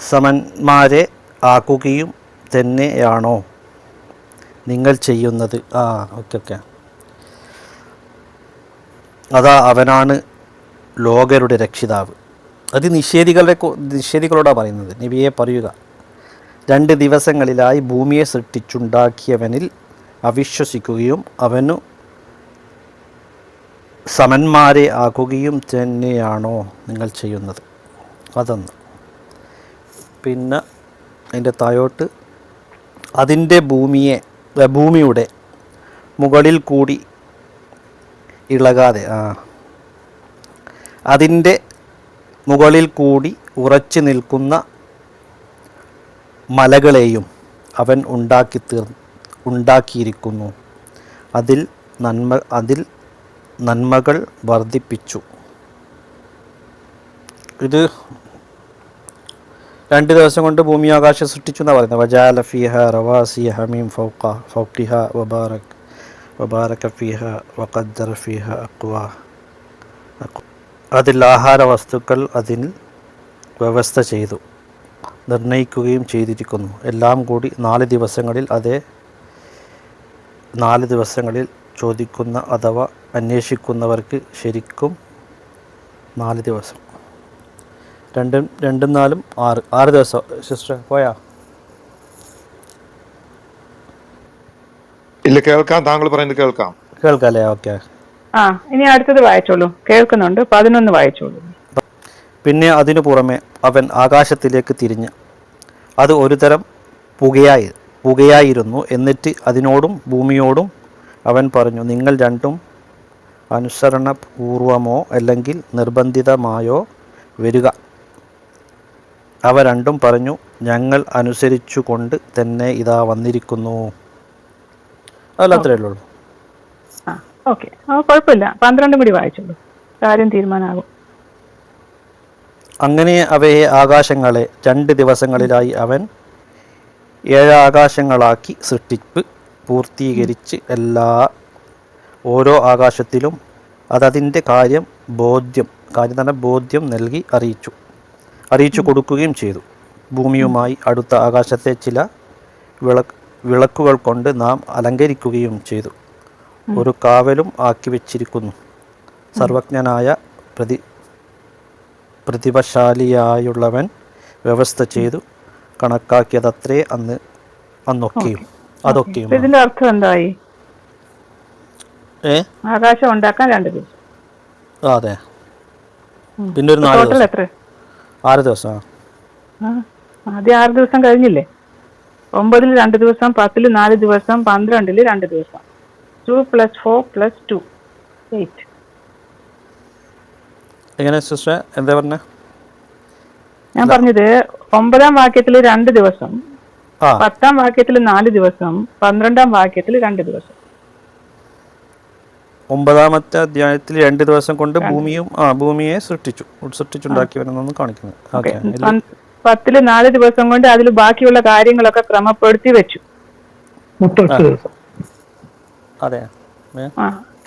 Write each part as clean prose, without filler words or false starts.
സമന്മാരെ ആക്കുകയും തന്നെയാണോ നിങ്ങൾ ചെയ്യുന്നത്? ഓക്കെ. അതാ അവനാണ് ലോകരുടെ രക്ഷിതാവ്. അത് നിഷേധികളോടാണ് പറയുന്നത്. നബിയെ പറയുക, 2 ദിവസങ്ങളിലായി ഭൂമിയെ സൃഷ്ടിച്ചുണ്ടാക്കിയവനിൽ അവിശ്വസിക്കുകയും അവനു സമന്മാരെ ആക്കുകയും തന്നെയാണോ നിങ്ങൾ ചെയ്യുന്നത്? അതൊന്ന്. പിന്നെ അതിൻ്റെ താഴോട്ട്, അതിൻ്റെ ഭൂമിയുടെ മുകളിൽ കൂടി ഇളകാതെ അതിൻ്റെ മുകളിൽ കൂടി ഉറച്ചു നിൽക്കുന്ന മലകളെയും അവൻ ഉണ്ടാക്കിയിരിക്കുന്നു. അതിൽ നന്മകൾ വർദ്ധിപ്പിച്ചു. ഇത് 2 ദിവസം കൊണ്ട് ഭൂമി ആകാശം സൃഷ്ടിച്ചു എന്നാണ് പറയുന്നത്. വജാല ഫീഹ റവാസിയ ഹമീം ഫൗഖിഹ വബാരക ഫീഹ വഖദ്ദറ ഫീഹ അഖ്വാ. അതിൽ ആഹാര വസ്തുക്കൾ അതിൽ വ്യവസ്ഥ ചെയ്തു നിർണയിക്കുകയും ചെയ്തിരിക്കുന്നു. എല്ലാം കൂടി 4 ദിവസങ്ങളിൽ. 4 ദിവസങ്ങളിൽ ചോദിക്കുന്ന അഥവാ അന്വേഷിക്കുന്നവർക്ക് ശരിക്കും 4 ദിവസം. 2 4 6 ദിവസം. സിസ്റ്റർ പോയാ? ഇല്ല, കേൾക്കാം. താങ്കൾ പറയുന്നത് കേൾക്കാം അല്ലേ? ഓക്കെ. ഇനി അടുത്തത് വായിച്ചോളൂ. കേൾക്കുന്നുണ്ട്. 11 വായിച്ചോളൂ. പിന്നെ അതിനു പുറമെ അവൻ ആകാശത്തിലേക്ക് തിരിഞ്ഞ് അത് ഒരു തരം പുകയായിരുന്നു. എന്നിട്ട് അതിനോടും ഭൂമിയോടും അവൻ പറഞ്ഞു, നിങ്ങൾ രണ്ടും അനുസരണപൂർവമോ അല്ലെങ്കിൽ നിർബന്ധിതമായോ വരിക. അവ രണ്ടും പറഞ്ഞു, ഞങ്ങൾ അനുസരിച്ചുകൊണ്ട് തന്നെ ഇതാ വന്നിരിക്കുന്നു. അതത്രേ ഉള്ളൂ. ഓക്കെ, കുഴപ്പമില്ല. 12 കൂടി വായിച്ചോളൂ, കാര്യം തീരുമാനമാകും. അങ്ങനെ അവയെ ആകാശങ്ങളെ 2 ദിവസങ്ങളിലായി അവൻ 7 ആകാശങ്ങളാക്കി സൃഷ്ടിപ്പ് പൂർത്തീകരിച്ച് ഓരോ ആകാശത്തിലും അതതിൻ്റെ ബോധ്യം നൽകി അറിയിച്ചു കൊടുക്കുകയും ചെയ്തു. ഭൂമിയുമായി അടുത്ത ആകാശത്തെ ചില വിളക്കുകൾ കൊണ്ട് നാം അലങ്കരിക്കുകയും ചെയ്തു. ഒരു കാവലും ആക്കി വച്ചിരിക്കുന്നു. സർവജ്ഞനായ പ്രതിഭശാലിയായുള്ളവൻ വ്യവസ്ഥ ചെയ്തു കണക്കാക്കിയതത്രേ അന്നൊക്കെയും അതൊക്കെയും. ഇതിന്റെ അർത്ഥം എന്തായി? ആകാശം ഉണ്ടാക്കാൻ 2 ദിവസം. അതെ. പിന്നെ ഒരു 4 ദിവസം. എത്ര? 6 ദിവസം. ആദ്യം 6 ദിവസം കഴിഞ്ഞില്ലേ? 9 2 ദിവസം, 10 4 ദിവസം, 12 2 ദിവസം. 2 + 4 + 2 8. എങ്ങനെ സിസ്റ്റർ? എന്താ പറഞ്ഞ? ഞാൻ പറഞ്ഞത് 9-ാം വാക്യത്തിൽ 2 ദിവസം, 10-ാം വാക്യത്തിൽ 4 ദിവസം, 12-ാം വാക്യത്തിൽ 2 ദിവസം. 9-ാമത്തെ അധ്യായത്തിൽ 2 ദിവസം കൊണ്ട് ഭൂമിയെ സൃഷ്ടിച്ചുണ്ടാക്കിയവരെന്നൊന്നും കാണിക്കുന്നത്. 10 4 ദിവസം കൊണ്ട് അതിൽ ബാക്കിയുള്ള കാര്യങ്ങളൊക്കെ ക്രമപ്പെടുത്തി വെച്ചു. 38 ദിവസം. അതെ.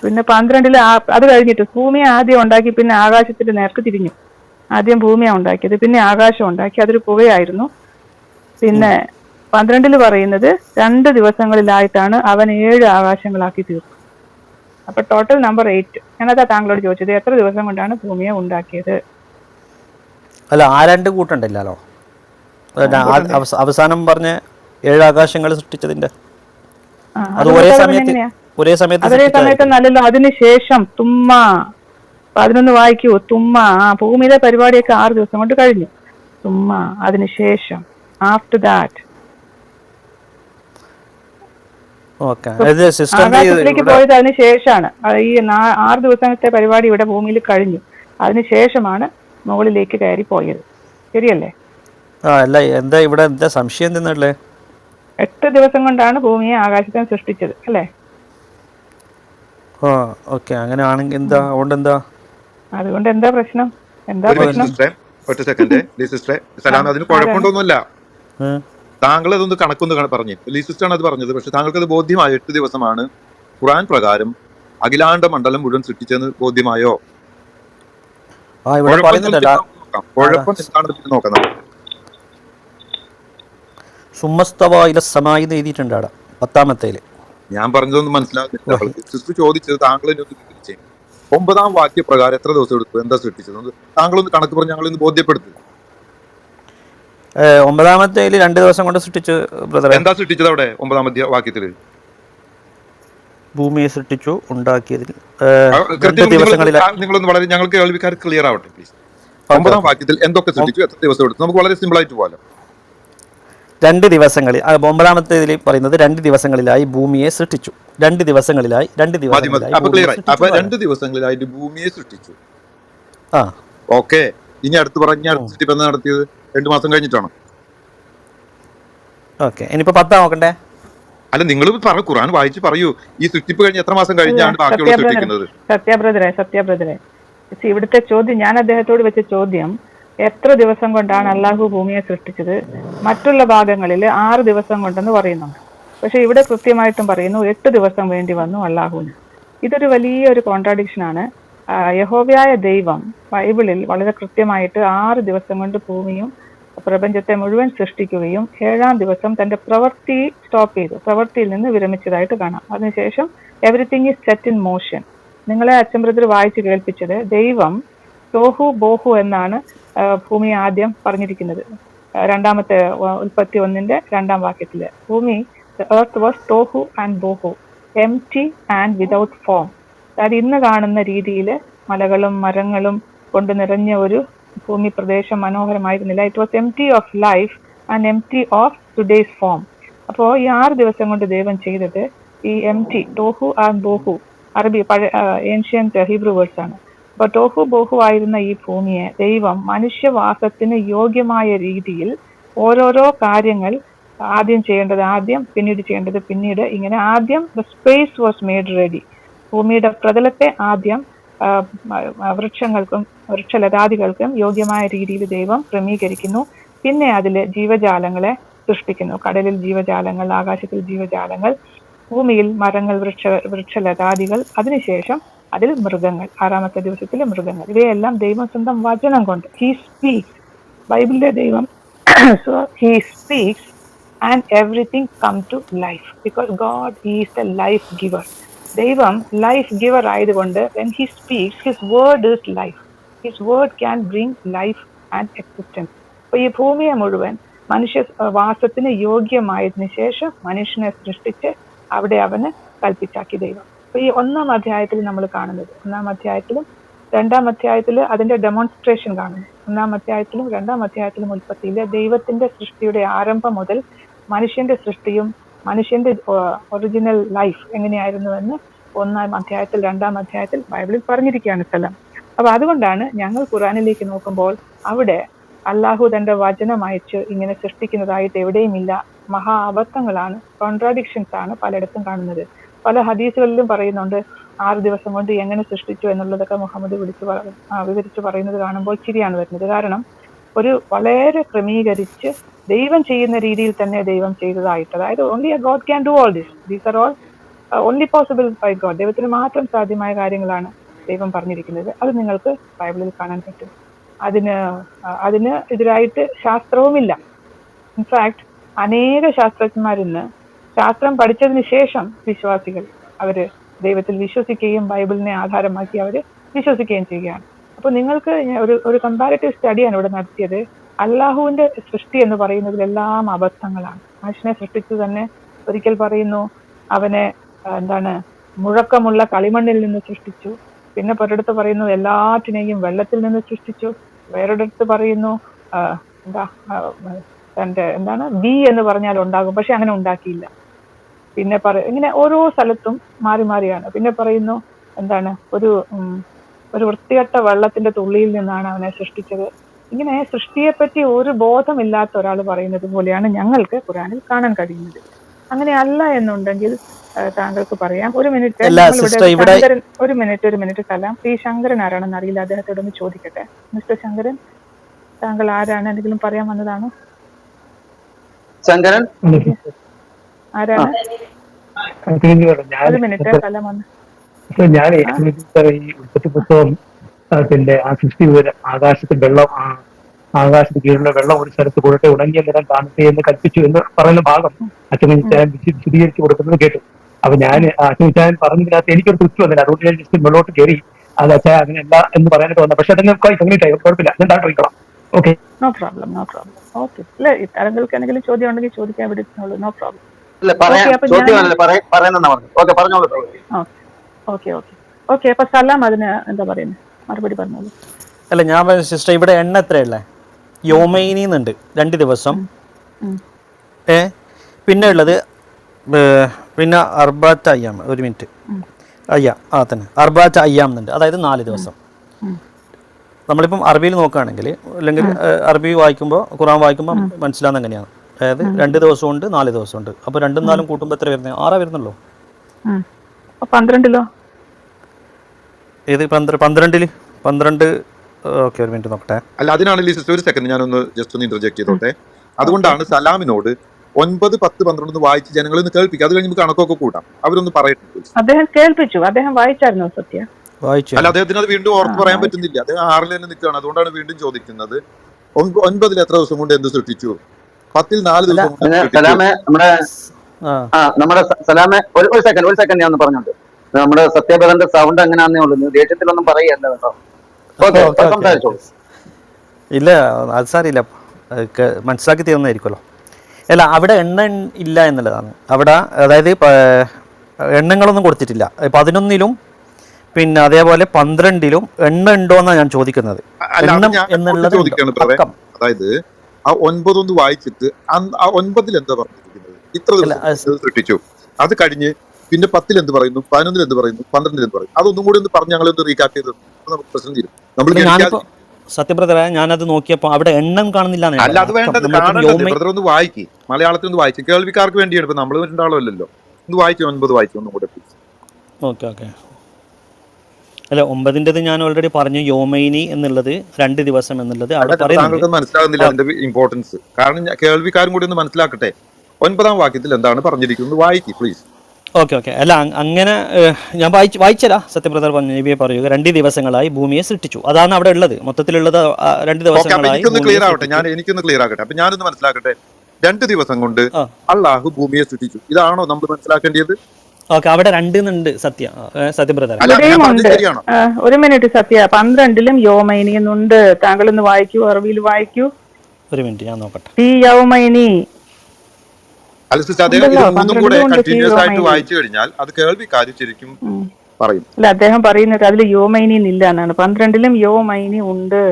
പിന്നെ 12 അത് കഴിഞ്ഞിട്ട് ഭൂമിയെ ആദ്യം ഉണ്ടാക്കി, പിന്നെ ആകാശത്തിന്റെ നേർക്ക് തിരിഞ്ഞു. ആദ്യം ഭൂമിയെ ഉണ്ടാക്കിയത്, പിന്നെ ആകാശം ഉണ്ടാക്കി, അതൊരു പുകയായിരുന്നു. പിന്നെ 12 പറയുന്നത് 2 ദിവസങ്ങളിലായിട്ടാണ് അവൻ 7 ആകാശങ്ങളാക്കി തീർത്തത്. അപ്പൊ ടോട്ടൽ നമ്പർ 8. ഞാനതാ താങ്കളോട് ചോദിച്ചത്, എത്ര ദിവസം കൊണ്ടാണ് ഭൂമിയെ ഉണ്ടാക്കിയത്? അല്ല, 2 കൂട്ടണ്ടല്ലോ. അവസാനം പറഞ്ഞ 7 ആകാശങ്ങൾ സൃഷ്ടിച്ചതിന്റെ ഒരേ സമയത്ത് നല്ലല്ലോ. അതിനുശേഷം 11 വായിക്കൂ. ഭൂമിയിലെ പരിപാടിയൊക്കെ 6 ദിവസം കൊണ്ട് കഴിഞ്ഞു. അതിനുശേഷം ആഫ്റ്റർ ദാറ്റ് ആകാശത്തിലേക്ക് പോയത് അതിനുശേഷമാണ്. ഈ 6 ദിവസത്തെ പരിപാടി ഇവിടെ ഭൂമിയിൽ കഴിഞ്ഞു. അതിനുശേഷമാണ് മുകളിലേക്ക് കയറി പോയത്. ശരിയല്ലേ? അല്ല, എന്താ ഇവിടെ എന്താ സംശയം എന്തെന്നല്ലേ? 8 ദിവസം കൊണ്ടാണ് ഭൂമിയെ ആകാശത്തെ സൃഷ്ടിച്ചത്, അല്ലേ? അങ്ങനെ ആണെങ്കിൽ എന്താ? അതുകൊണ്ട് എന്താ പ്രശ്നം? ഒറ്റ സെക്കൻഡ് സിസ്റ്ററെ. സലാം, അതിന് കുഴപ്പമൊന്നുമില്ല. താങ്കൾ അതൊന്ന് കണക്കൊന്ന് പറഞ്ഞു. സിസ്റ്ററാണ് അത് പറഞ്ഞത്. പക്ഷെ താങ്കൾക്ക് അത് ബോധ്യമായോ? 8 ദിവസമാണ് ഖുർആൻ പ്രകാരം അഖിലാണ്ട മണ്ഡലം മുഴുവൻ സൃഷ്ടിച്ചെന്ന് ബോധ്യമായോ? കുഴപ്പം എന്താണെന്ന് നോക്കാം. സുമ്മസ്തവായില സമായി എഴുതിയിട്ടുണ്ട് അവിടെ 10-ാമത്തേല്. ഞാൻ പറഞ്ഞതൊന്നും മനസ്സിലാകുന്നില്ല ആൾക്ക്. സിസ്റ്റർ ചോദിച്ചത് താങ്കൾ എന്നെ ഒന്ന് വിവരിച്ചേ. 9-ാം വാക്യപ്രകാരം എത്ര ദിവസം എടുത്തു, എന്താ സൃഷ്ടിച്ചത്? താങ്കളൊന്ന് കണക്ക് പറഞ്ഞ് ഞങ്ങളൊന്ന് ബോധ്യപ്പെടുത്തു. 9-ാമത്തേല് 2 ദിവസം കൊണ്ട് സൃഷ്ടിച്ചു ബ്രദറെ. എന്താ സൃഷ്ടിച്ചത് അവിടെ 9-ാം വാക്യത്തില്? ഭൂമിയെ സൃഷ്ടിച്ചു, ഉണ്ടാക്കിയതിൽ 2 ദിവസങ്ങളിലെ. നിങ്ങളൊന്ന് വളരെ ഞങ്ങൾക്ക് കേൾവിക്കാർ ക്ലിയർ ആവട്ടെ പ്ലീസ്. 9-ാം വാക്യത്തിൽ എന്തൊക്കെ സൃഷ്ടിച്ചു, എത്ര ദിവസം എടുത്തു? നമുക്ക് വളരെ സിമ്പിൾ ആയിട്ട് പോകാലോ. 2 ദിവസങ്ങളിൽ 9-ാമത്തേതിൽ പറയുന്നത് 2 ദിവസങ്ങളിലായി ഭൂമിയെ സൃഷ്ടിച്ചു. 2 ദിവസങ്ങളിലായി 2 ദിവസങ്ങളിലായി. അപ്പൊ ക്ലിയർ ആയി. അപ്പൊ 2 ദിവസങ്ങളിലായിട്ട് ഭൂമിയെ സൃഷ്ടിച്ചു. ആ ഓക്കെ. ഇനി അടുത്ത് പറഞ്ഞ സൃഷ്ടിപ്പ് എന്ന് നടത്തിയത് 2 മാസം കഴിഞ്ഞിട്ടാണ്. ഓക്കെ, ഇനിയിപ്പോ 10 നോക്കണ്ടേ? അല്ല, നിങ്ങൾ ഖുർആൻ വായിച്ച് പറയൂ. ഈ സൃഷ്ടിപ്പ് കഴിഞ്ഞ് എത്ര മാസം കഴിഞ്ഞാണ് ബാക്കിയുള്ള സൃഷ്ടിക്കുന്നത്? സത്യ ഇവിടുത്തെ ചോദ്യം, ഞാൻ അദ്ദേഹത്തോട് വെച്ച ചോദ്യം, എത്ര ദിവസം കൊണ്ടാണ് അള്ളാഹു ഭൂമിയെ സൃഷ്ടിച്ചത്? മറ്റുള്ള ഭാഗങ്ങളിൽ 6 ദിവസം കൊണ്ടെന്ന് പറയുന്നുണ്ട്. പക്ഷെ ഇവിടെ കൃത്യമായിട്ടും പറയുന്നു 8 ദിവസം വേണ്ടി വന്നു അള്ളാഹുവിന്. ഇതൊരു വലിയൊരു കോൺട്രാഡിക്ഷനാണ്. യഹോവയായ ദൈവം ബൈബിളിൽ വളരെ കൃത്യമായിട്ട് 6 ദിവസം കൊണ്ട് ഭൂമിയും പ്രപഞ്ചത്തെ മുഴുവൻ സൃഷ്ടിക്കുകയും 7-ാം ദിവസം തന്റെ പ്രവൃത്തി സ്റ്റോപ്പ് ചെയ്തു, പ്രവൃത്തിയിൽ നിന്ന് വിരമിച്ചതായിട്ട് കാണാം. അതിനുശേഷം everything is set in motion. നിങ്ങളെ അച്ഛൻ ബ്രദർ വായിച്ച് കേൾപ്പിച്ചത് ദൈവം തോഹു ബോഹു എന്നാണ് ഭൂമിയെ ആദ്യം പറഞ്ഞിരിക്കുന്നത്. 2-ാമത്തെ ഉൽപ്പത്തി 1-ന്റെ 2-ാം വാക്യത്തില് ഭൂമി എർത്ത് വാസ് തോഹു ആൻഡ് ബോഹു, എംപ്റ്റി ആൻഡ് വിതൗട്ട് ഫോം. അതായത് ഇന്ന് കാണുന്ന രീതിയിൽ മലകളും മരങ്ങളും കൊണ്ട് നിറഞ്ഞ ഒരു ഭൂമി പ്രദേശം മനോഹരമായിരുന്നില്ല. It was empty of life and empty of today's form. അപ്പോൾ ഈ 6 ദിവസം കൊണ്ട് ദൈവം ചെയ്തത് ഈ എംപ്റ്റി തോഹു ആൻഡ് ബോഹു, അറബി ഏൻഷ്യന്റ് ഹീബ്രു വേർഡ്സ് ആണ്. അപ്പൊ ടോഹു ബോഹു ആയിരുന്ന ഈ ഭൂമിയെ ദൈവം മനുഷ്യവാസത്തിന് യോഗ്യമായ രീതിയിൽ ഓരോരോ കാര്യങ്ങൾ ആദ്യം ചെയ്യേണ്ടത് ആദ്യം, പിന്നീട് ചെയ്യേണ്ടത് പിന്നീട്, ഇങ്ങനെ ആദ്യം the space was made ready. ഭൂമിയുടെ പ്രതലത്തെ ആദ്യം വൃക്ഷങ്ങൾക്കും വൃക്ഷലതാദികൾക്കും യോഗ്യമായ രീതിയിൽ ദൈവം ക്രമീകരിക്കുന്നു. പിന്നെ അതിൽ ജീവജാലങ്ങളെ സൃഷ്ടിക്കുന്നു. കടലിൽ ജീവജാലങ്ങൾ, ആകാശത്തിൽ ജീവജാലങ്ങൾ, ഭൂമിയിൽ മരങ്ങൾ, വൃക്ഷലതാദികൾ, അതിനുശേഷം അതിൽ മൃഗങ്ങൾ, 6-ാമത്തെ ദിവസത്തിൽ മൃഗങ്ങൾ. ഇവയെല്ലാം ദൈവം സ്വന്തം വചനം കൊണ്ട് ഹി സ്പീക്സ്. ബൈബിളിലെ ദൈവം so he speaks and everything come to life because God is the life giver. ദൈവം ലൈഫ് ഗിവർ ആയതുകൊണ്ട് when he speaks, his word is life. His word can bring life and existence. അപ്പോൾ ഈ ഭൂമിയെ മുഴുവൻ മനുഷ്യ വാസത്തിന് യോഗ്യമായതിനു ശേഷം മനുഷ്യനെ സൃഷ്ടിച്ച് അവിടെ അവന് കൽപ്പിച്ചാക്കി ദൈവം. അപ്പൊ ഈ 1-ാം അധ്യായത്തിൽ നമ്മൾ കാണുന്നത്, 1-ാം അധ്യായത്തിലും 2-ാം അധ്യായത്തിൽ അതിന്റെ ഡെമോൺസ്ട്രേഷൻ കാണുന്നു. 1-ാം അധ്യായത്തിലും 2-ാം അധ്യായത്തിലും ഉൽപ്പത്തിയിലെ ദൈവത്തിന്റെ സൃഷ്ടിയുടെ ആരംഭം മുതൽ മനുഷ്യന്റെ സൃഷ്ടിയും മനുഷ്യന്റെ ഒറിജിനൽ ലൈഫ് എങ്ങനെയായിരുന്നുവെന്ന് 1-ാം അധ്യായത്തിൽ 2-ാം അധ്യായത്തിൽ ബൈബിളിൽ പറഞ്ഞിരിക്കുകയാണ് സ്ഥലം. അപ്പൊ അതുകൊണ്ടാണ് ഞങ്ങൾ ഖുറാനിലേക്ക് നോക്കുമ്പോൾ അവിടെ അള്ളാഹു തന്റെ വചനം അയച്ച് ഇങ്ങനെ സൃഷ്ടിക്കുന്നതായിട്ട് എവിടെയുമില്ല. മഹാ അബദ്ധങ്ങളാണ്, കോൺട്രാഡിക്ഷൻസ് ആണ് പലയിടത്തും കാണുന്നത്. പല ഹദീസുകളിലും പറയുന്നുണ്ട് 6 ദിവസം കൊണ്ട് എങ്ങനെ സൃഷ്ടിച്ചു എന്നുള്ളതൊക്കെ മുഹമ്മദ് വിവരിച്ച് പറയുന്നത് കാണുമ്പോൾ ചിരിയാണ് വരുന്നത്. കാരണം ഒരു വളരെ ക്രമീകരിച്ച് ദൈവം ചെയ്യുന്ന രീതിയിൽ തന്നെ ദൈവം ചെയ്തതായിട്ട്, അതായത് only a God can do all these are all only possible by God. ദൈവത്തിന് മാത്രം സാധ്യമായ കാര്യങ്ങളാണ് ദൈവം പറഞ്ഞിരിക്കുന്നത്. അത് നിങ്ങൾക്ക് ബൈബിളിൽ കാണാൻ പറ്റും. അതിന് എതിരായിട്ട് ശാസ്ത്രവുമില്ല. ഇൻഫാക്ട് അനേക ശാസ്ത്രജ്ഞന്മാരിന്ന് ശാസ്ത്രം പഠിച്ചതിന് ശേഷം വിശ്വാസികൾ അവര് ദൈവത്തിൽ വിശ്വസിക്കുകയും ബൈബിളിനെ ആധാരമാക്കി അവർ വിശ്വസിക്കുകയും ചെയ്യുകയാണ്. അപ്പോൾ നിങ്ങൾക്ക് ഒരു കമ്പാരിറ്റീവ് സ്റ്റഡിയാണ് ഇവിടെ നടത്തിയത്. അള്ളാഹുവിന്റെ സൃഷ്ടി എന്ന് പറയുന്നതിലെല്ലാം അബദ്ധങ്ങളാണ്. മനുഷ്യനെ സൃഷ്ടിച്ചു തന്നെ ഒരിക്കൽ പറയുന്നു അവനെ മുഴക്കമുള്ള കളിമണ്ണിൽ നിന്ന് സൃഷ്ടിച്ചു. പിന്നെ ഒരിടത്ത് പറയുന്നു എല്ലാറ്റിനെയും വെള്ളത്തിൽ നിന്ന് സൃഷ്ടിച്ചു. വേറൊരിടത്ത് പറയുന്നു ബി എന്ന് പറഞ്ഞാൽ ഉണ്ടാകും, പക്ഷെ അങ്ങനെ ഉണ്ടാക്കിയില്ല. പിന്നെ ഇങ്ങനെ ഓരോ സ്ഥലത്തും മാറി മാറിയാണ്. പിന്നെ പറയുന്നു ഒരു വൃത്തികെട്ട വെള്ളത്തിന്റെ തുള്ളിയിൽ നിന്നാണ് അവനെ സൃഷ്ടിച്ചത്. ഇങ്ങനെ സൃഷ്ടിയെപ്പറ്റി ഒരു ബോധമില്ലാത്ത ഒരാൾ പറയുന്നത് പോലെയാണ് ഞങ്ങൾക്ക് ഖുറാനിൽ കാണാൻ കഴിയുന്നത്. അങ്ങനെ അല്ല എന്നുണ്ടെങ്കിൽ താങ്കൾക്ക് പറയാം. ഒരു മിനിറ്റ് സലാം. ഈ ശങ്കരൻ ആരാണെന്ന് അറിയില്ല, അദ്ദേഹത്തോടൊന്ന് ചോദിക്കട്ടെ. മിസ്റ്റർ ശങ്കരൻ, താങ്കൾ ആരാണ്? എന്തെങ്കിലും പറയാൻ വന്നതാണോ? ശങ്കരൻ ആരാണ്? ഒരു മിനിറ്റ് സലാം വന്ന്. ഞാൻ ഈ ഉൽപ്പത്തി പുസ്തകം ആ സൃഷ്ടി ആകാശത്തിൽ വെള്ളം ആകാശത്ത് കീഴിലുള്ള വെള്ളം ഒരു സ്ഥലത്ത് കൂടട്ടെ, ഉണങ്ങിയ നിലം കാണട്ടെ എന്ന് കൽപ്പിച്ചു എന്ന് പറയുന്ന ഭാഗം അച്ഛൻ വിശദീകരിച്ചു കൊടുക്കുന്നത് കേട്ടു. അപ്പൊ ഞാൻ അച്ഛൻ പറഞ്ഞതിനകത്ത് എനിക്കൊരു തൃപ്തി വന്നില്ല. അതുകൊണ്ട് ഞാൻ ജസ്റ്റ് മുന്നോട്ട് കയറി അത് അച്ഛൻ അങ്ങനെയല്ല എന്ന് പറയാനായിട്ട് വന്നത്. പക്ഷെ അതെന്നെ കമ്മ്യൂണിറ്റ് ആയി, കുഴപ്പമില്ല, ഞാൻ താഴെ ചോദിക്കണം. Okay, no problem, no problem. Okay, അല്ലെ താങ്കൾക്ക് എന്തെങ്കിലും ചോദ്യം ഉണ്ടെങ്കിൽ ചോദിക്കാൻ വിടുന്നുള്ളൂ, no problem. Okay okay okay. അപ്പൊ സലാം അതിന് എന്താ പറയുന്നത്, മറുപടി പറഞ്ഞോളൂ. അല്ല, ഞാൻ പറഞ്ഞ സിസ്റ്റർ, ഇവിടെ എണ്ണ എത്രയല്ലേ? യോമൈനിന്നുണ്ട് 2 ദിവസം. പിന്നെ ഉള്ളത് പിന്നെ അർബാത്ത് അയ്യാം. ഒരു മിനിറ്റ്, തന്നെ അർബാത്ത് അയ്യാം എന്നുണ്ട്, അതായത് 4 ദിവസം. നമ്മളിപ്പം അറബിയിൽ നോക്കുകയാണെങ്കിൽ, അല്ലെങ്കിൽ അറബി വായിക്കുമ്പോൾ, ഖുർആൻ വായിക്കുമ്പോൾ മനസ്സിലാകുന്ന എങ്ങനെയാണ്, അതായത് 2 ദിവസമുണ്ട് 4 ദിവസമുണ്ട്. അപ്പോൾ 2ഉം 4ഉം കൂട്ടുമ്പോൾ എത്ര വരുന്നത്? 6 വരുന്നുള്ളൂ. 12 ഏത് 12? 12. ഓക്കെ, ഒരു മിനിറ്റ് നോക്കട്ടെ. അല്ല, അതിനാണ് സിസ്റ്റർ ഒരു സെക്കൻഡ് ഞാനൊന്ന് ജസ്റ്റ് ഒന്ന് ഇന്റർജെക്ട് ചെയ്തോട്ടെ. അതുകൊണ്ടാണ് സലാമിനോട് 9, 10, 12 വായിച്ച് ജനങ്ങളെ ഒന്ന് കേൾപ്പിക്കുക. അത് കഴിഞ്ഞ് കണക്കൊക്കെ കൂട്ടാം. അവരൊന്ന് പറയട്ടെ. അദ്ദേഹം കേൾപ്പിച്ചു, അദ്ദേഹം വായിച്ചായിരുന്നു സത്യ. അല്ല, അദ്ദേഹത്തിന് അത് വീണ്ടും ഓർത്ത് പറയാൻ പറ്റുന്നില്ല. അദ്ദേഹം 6 തന്നെ നിൽക്കുകയാണ്. അതുകൊണ്ടാണ് വീണ്ടും ചോദിക്കുന്നത്. 9 എത്ര ദിവസം കൊണ്ട് എന്ത് സൃഷ്ടിച്ചു? 10 4 ദിവസം കൊണ്ട്. നമ്മുടെ സലാമെ ഒരു സെക്കൻഡ് ഞാൻ ഒന്ന് പറഞ്ഞോണ്ട്. നമ്മുടെ സത്യബ്രദറിന്റെ സൗണ്ട് എങ്ങനെയാന്നേ ഉള്ളൂ, ദേഷ്യത്തിലൊന്നും പറയല്ല കേട്ടോ. ഇല്ല, അത് സാരില്ല, മനസ്സിലാക്കി തീർന്നായിരിക്കുമല്ലോ. അല്ല, അവിടെ എണ്ണ ഇല്ല എന്നുള്ളതാണ് അവിടെ. അതായത് എണ്ണങ്ങളൊന്നും കൊടുത്തിട്ടില്ല. 11-ലും പിന്നെ അതേപോലെ 12-ലും എണ്ണ ഉണ്ടോ എന്നാണ് ഞാൻ ചോദിക്കുന്നത്. എന്നുള്ളത് അതായത് ആ 9 ഒന്ന് വായിച്ചിട്ട് ആ 9-ൽ എന്താ പറഞ്ഞിരിക്കുന്നത്? ഇത്ര ദിവസം സൃഷ്ടിച്ചു. അത് കഴിഞ്ഞ് പിന്നെ 10-ൽ എന്ത് പറയുന്നു, 11-ൽ എന്ത് പറയുന്നു, 12-ൽ എന്ത് പറയുന്നു? അതൊന്നും കൂടി ഒന്ന് പറഞ്ഞ് ഞങ്ങളൊന്ന് റീകാപ്പ് ചെയ്ത് നമുക്ക് പ്രശ്നം തീരും. സത്യബ്രദറെ, ഞാനത് നോക്കിയപ്പോ അവിടെ എണ്ണം കാണുന്നില്ല. അല്ല, അത് വേണ്ടത് കാണേണ്ടത് ബ്രദർ ഒന്ന് വായിക്കും, മലയാളത്തിൽ ഒന്ന് വായിക്കും. കേൾവിക്കാർക്ക് വേണ്ടിയാണ്. ഇപ്പൊ നമ്മൾ രണ്ടാളല്ലോ, ഒന്ന് വായിക്കും. 9 വായിക്കും ഒന്നും കൂടെ പ്ലീസ്. ഓക്കെ. അല്ല, 9-ന്റേത് ഞാൻ ഓൾറെഡി പറഞ്ഞു. യോമൈനി എന്നുള്ളത് 2 ദിവസം എന്നുള്ളത് അവിടെ താങ്കൾക്ക് മനസ്സിലാകുന്നില്ല അതിന്റെ ഇമ്പോർട്ടൻസ്. കാരണം കേൾവിക്കാരും കൂടി ഒന്ന് മനസ്സിലാക്കട്ടെ. 9-ാം വാക്യത്തിൽ എന്താണ് പറഞ്ഞിരിക്കുന്നത്? വായിക്കും പ്ലീസ്. ഓക്കെ. അല്ല, അങ്ങനെ ഞാൻ വായിച്ചല്ല. സത്യബ്രദർ പറഞ്ഞു, നബിയെ പറയുക 2 ദിവസങ്ങളായി ഭൂമിയെ സൃഷ്ടിച്ചു. അതാണ് അവിടെ ഉള്ളത്. മൊത്തത്തിലുള്ളത് 2 ദിവസങ്ങളായി. എനിക്കൊന്ന് ക്ലിയർ ആകട്ടെ. അപ്പൊ ഞാനൊന്ന് മനസ്സിലാക്കട്ടെ. 2 ദിവസം കൊണ്ട് അള്ളാഹു ഭൂമിയെ സൃഷ്ടിച്ചു. ഇതാണോ നമ്മൾ മനസ്സിലാക്കേണ്ടത്? ഓക്കെ, അവിടെ 2 സത്യബ്രദർ. ഒരു മിനിറ്റ് സത്യ, 12-ലും യോമൈനി എന്നുണ്ട്. താങ്കൾ ഒന്ന് വായിക്കൂ, അറബിയിൽ വായിക്കൂ. ഒരു മിനിറ്റ്, ഞാൻ നോക്കട്ടെ. ഈ യൗമൈനി കണ്ടിന്യൂസ് ആയിട്ട് വായിച്ചു കഴിഞ്ഞാൽ അത് കേൾവിക്കാര് ശരിക്കും പറയും. അല്ല, അദ്ദേഹം പറയുന്നത് അതിൽ യോമൈനി ഇല്ല എന്നാണ്. 12-ലും യോമൈനി ഉണ്ട്.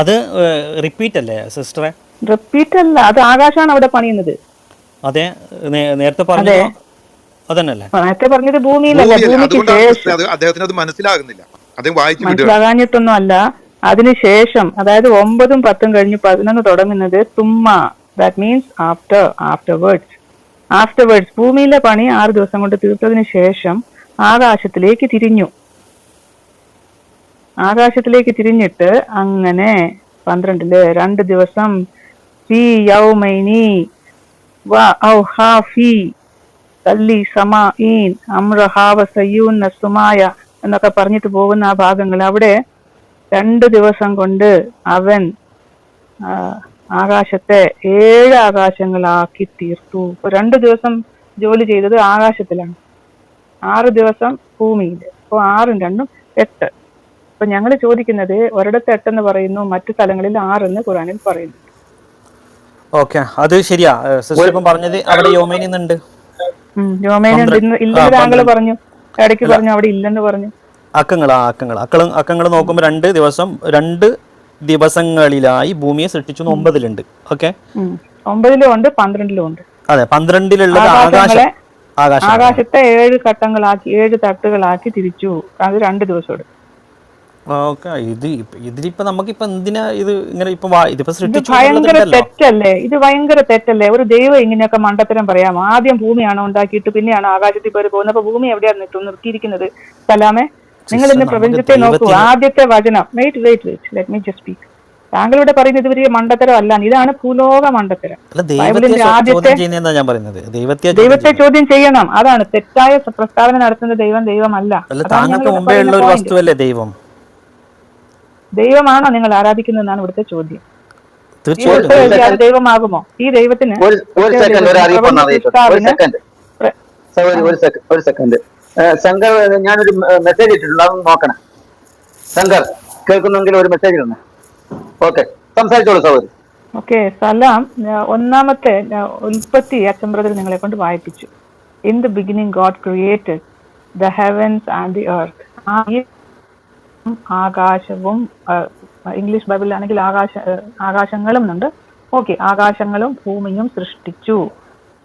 അത് റിപ്പീറ്റ് അല്ലേ സിസ്റ്ററെ? റിപ്പീറ്റ് അല്ല, അത് ആകാശാണ് അവിടെ പണിയുന്നത്. അതെ, നേരത്തെ പറഞ്ഞത് അതന്നല്ലേ? നേരത്തെ പറഞ്ഞത് ഭൂമിയിലല്ല, അദ്ദേഹത്തിന് അത് മനസ്സിലാകുന്നില്ല. മനസ്സിലാകാഞ്ഞിട്ടൊന്നും അല്ല. അതിനുശേഷം, അതായത് 9-ഉം 10-ഉം കഴിഞ്ഞ് 11 തുടങ്ങുന്നത് തുമ്മ, ദാറ്റ് മീൻസ് ആഫ്റ്റർവേർഡ്സ്. ഭൂമിയിലെ പണി 6 ദിവസം കൊണ്ട് തീർത്തതിന് ശേഷം ആകാശത്തിലേക്ക് തിരിഞ്ഞിട്ട് അങ്ങനെ 12-ല് 2 ദിവസം ഫീ യൗമൈനി വ ഔഹാ ഫീ തല്ലി സമാഈൻ അംറഹാ വസയ്യൂൻ സുമായ എന്നൊക്കെ പറഞ്ഞിട്ട് പോകുന്ന ആ ഭാഗങ്ങൾ, അവിടെ 2 ദിവസം കൊണ്ട് അവൻ ആകാശത്തെ 7 ആകാശങ്ങളാക്കി തീർത്തു. 2 ദിവസം ജോലി ചെയ്തത് ആകാശത്തിലാണ്, 6 ദിവസം ഭൂമിയിൽ. അപ്പോൾ 6ഉം 2ഉം 8. അപ്പൊ ഞങ്ങൾ ചോദിക്കുന്നത്, ഒരിടത്ത് 8 എന്ന് പറയുന്നു, മറ്റു സ്ഥലങ്ങളിൽ 6 എന്ന് ഖുറാനിൽ പറയുന്നു. ഓക്കെ, അത് ശരിയാ. സിസ്റ്റർ ഇപ്പം പറഞ്ഞത് അവിടെ യോമൈനി ഉണ്ട്. യോമൈനി ഇല്ലെന്ന് താങ്കൾ പറഞ്ഞു, ഇടയ്ക്ക് പറഞ്ഞു അവിടെ ഇല്ലെന്ന് പറഞ്ഞു. അക്കങ്ങൾ നോക്കുമ്പോൾ 2 ദിവസങ്ങളിലായി ഭൂമിയെ സൃഷ്ടിച്ചു. 9-ലുണ്ട്. ഓക്കെ, 9-ലും ഉണ്ട്, 12-ലും ഉണ്ട്. അതെ, 12-ലുള്ളത് ആകാശത്തെ 7 ഘട്ടങ്ങളാക്കി, 7 തട്ടുകളാക്കി തിരിച്ചു. അത് 2 ദിവസം എടുക്കും. ഓക്കെ, ഇതിലിപ്പോ നമുക്കിപ്പോ എന്തിനാ ഇത് ഇങ്ങനെ ഇതിപ്പോ ഭയങ്കര തെറ്റല്ലേ? ഇത് ഭയങ്കര തെറ്റല്ലേ? ഒരു ദൈവം ഇങ്ങനെയൊക്കെ മണ്ടത്തരം പറയാമോ? ആദ്യം ഭൂമിയാണോ ഉണ്ടാക്കിയിട്ട് പിന്നെയാണ് ആകാശത്തിൽ പേര് പോകുന്നത്? അപ്പൊ ഭൂമി എവിടെയാണ് നിർത്തിയിരിക്കുന്നത്? സലാമേ, നിങ്ങൾ ഇന്ന് പ്രപഞ്ചത്തെ നോക്കൂ. ആദ്യത്തെ വചനം, wait let me just speak. താങ്കളിവിടെ പറയുന്നത് ഇവര് മണ്ടത്തരം അല്ല, ഇതാണ് ഭൂലോക മണ്ടത്തരം. അല്ല, ദൈവത്തെ ബൈബിളിന്റെ ആദ്യത്തെ ചോദ്യം ചെയ്യുന്നതാ ഞാൻ പറയുന്നത്. ദൈവത്തെ ചോദ്യം ചെയ്യണം. അതാണ് തെറ്റായ പ്രസ്താവന നടത്തുന്ന ദൈവമല്ല. അല്ല, അതാണ് താങ്കൾക്ക് ഞങ്ങൾ മുമ്പേ പറയുന്ന ഉള്ള ഒരു പോയിന്റ്. വസ്തുവല്ലേ ദൈവം? ദൈവമാണോ നിങ്ങൾ ആരാധിക്കുന്നതെന്നാണ് ഇവിടുത്തെ ചോദ്യം. ഈ തീർച്ചയായിട്ടും. പുസ്തകം എഴുതിയ ദൈവമാകുമോ? ഈ ദൈവത്തിന് ഒരു സെക്കൻഡ് ഒരു അറിയിപ്പ് ഒന്ന് അറിയിച്ചോട്ടെ. ഒരു സെക്കൻഡ് സഹോദരി, ഒരു സെക്കൻഡ്. ശങ്കർ, ഞാനൊരു മെസ്സേജ് ഇട്ടിട്ടുണ്ട്, അതൊന്ന് നോക്കണം. ശങ്കർ കേൾക്കുന്നെങ്കിൽ ഒരു മെസ്സേജ് ഇടണം. ഓക്കെ, സംസാരിച്ചോളൂ സഹോദരി. ഓക്കെ, സലാം. ഒന്നാമത്തെ ഉൽപ്പത്തി അച്ഛൻ ബ്രദർ നിങ്ങളെ കൊണ്ട് വായിപ്പിച്ചു. In the beginning God created the heavens and the earth. ആകാശവും, ഇംഗ്ലീഷ് ബൈബിളിലാണെങ്കിൽ ആകാശങ്ങളും ഉണ്ട്. ഓക്കെ, ആകാശങ്ങളും ഭൂമിയും സൃഷ്ടിച്ചു.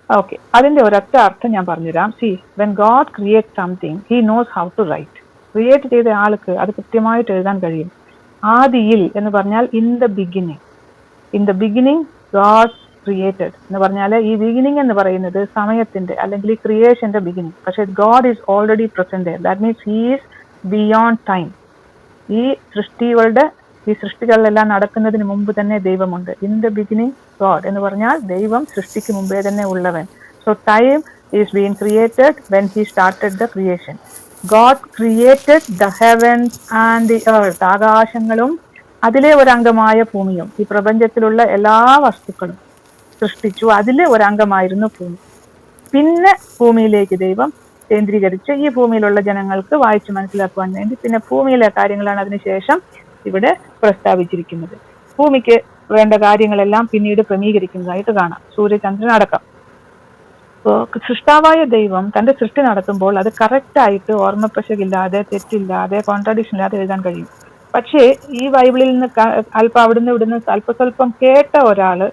ഓക്കെ, അതിന്റെ ഒരൊറ്റ അർത്ഥം ഞാൻ പറഞ്ഞുതരാം. See, when God create something he knows how to write. Create ചെയ്ത ആൾക്ക് അത് കൃത്യമായിട്ട് എഴുതാൻ കഴിയും. ആദിയിൽ എന്ന് പറഞ്ഞാൽ in the beginning. In the beginning God created എന്ന് പറഞ്ഞാൽ ഈ ബിഗിനിങ് എന്ന് പറയുന്നത് സമയത്തിന്റെ അല്ലെങ്കിൽ ഈ ക്രിയേഷന്റെ ബിഗിനിങ്. പക്ഷെ God is already present. That means he is beyond time. ഈ സൃഷ്ടികളിലെല്ലാം നടക്കുന്നതിന് മുമ്പ് തന്നെ ദൈവമുണ്ട്. ഇൻ ദ ബിഗിനിങ് ഗോഡ് എന്ന് പറഞ്ഞാൽ ദൈവം സൃഷ്ടിക്ക് മുമ്പേ തന്നെ ഉള്ളവൻ. So time is being created when he started the creation. God created the heavens and the earth. ആകാശങ്ങളും അതിലെ ഒരംഗമായ ഭൂമിയും. ഈ പ്രപഞ്ചത്തിലുള്ള എല്ലാ വസ്തുക്കളും സൃഷ്ടിച്ചു. അതിലെ ഒരംഗമായിരുന്നു ഭൂമി. പിന്നെ ഭൂമിയിലേക്ക് ദൈവം കേന്ദ്രീകരിച്ച് ഈ ഭൂമിയിലുള്ള ജനങ്ങൾക്ക് വായിച്ച് മനസ്സിലാക്കുവാൻ വേണ്ടി പിന്നെ ഭൂമിയിലെ കാര്യങ്ങളാണ് അതിനുശേഷം ഇവിടെ പ്രസ്താവിച്ചിരിക്കുന്നത്. ഭൂമിക്ക് വേണ്ട കാര്യങ്ങളെല്ലാം പിന്നീട് ക്രമീകരിക്കുന്നതായിട്ട് കാണാം, സൂര്യചന്ദ്രൻ അടക്കം. സൃഷ്ടാവായ ദൈവം തന്റെ സൃഷ്ടി നടത്തുമ്പോൾ അത് കറക്റ്റായിട്ട് ഓർമ്മപ്പശകില്ലാതെ, തെറ്റില്ലാതെ, കോൺട്രഡിക്ഷൻ ഇല്ലാതെ എഴുതാൻ കഴിയും. പക്ഷേ ഈ ബൈബിളിൽ നിന്ന് അല്പം അവിടുന്ന് ഇവിടുന്ന് അല്പസ്വല്പം കേട്ട ഒരാള്